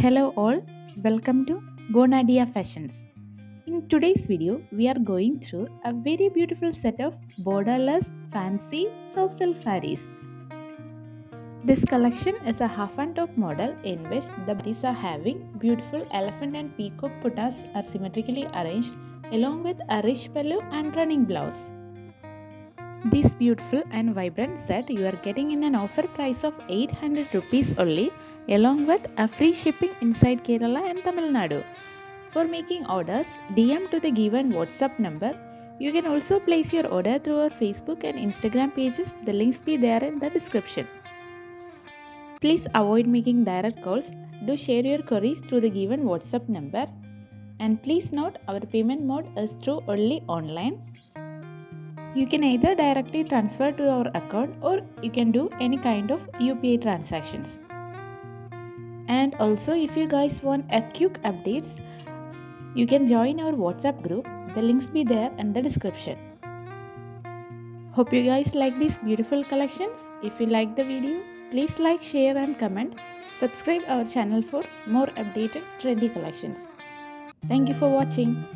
Hello all, welcome to bonadeafashions. In today's video, we are going through a very beautiful set of borderless fancy soft silk sarees. This collection is a half and top model in which the bodies are having beautiful elephant and peacock buttas are symmetrically arranged along with a rich pallu and running blouse. This beautiful and vibrant set you are getting in an offer price of 800 rupees only, along with a free shipping inside Kerala and Tamil Nadu. For making orders, DM to the given WhatsApp number. You can also place your order through our Facebook and Instagram pages. The links be there in the description. Please avoid making direct calls. Do share your queries through the given WhatsApp number. And please note, our payment mode is through only online. You can either directly transfer to our account or you can do any kind of UPI transactions. And also, if you guys want a quick updates, you can join our WhatsApp group. The links be there in the description. Hope you guys like these beautiful collections. If you like the video, please like, share and comment. Subscribe our channel for more updated trendy collections. Thank you for watching.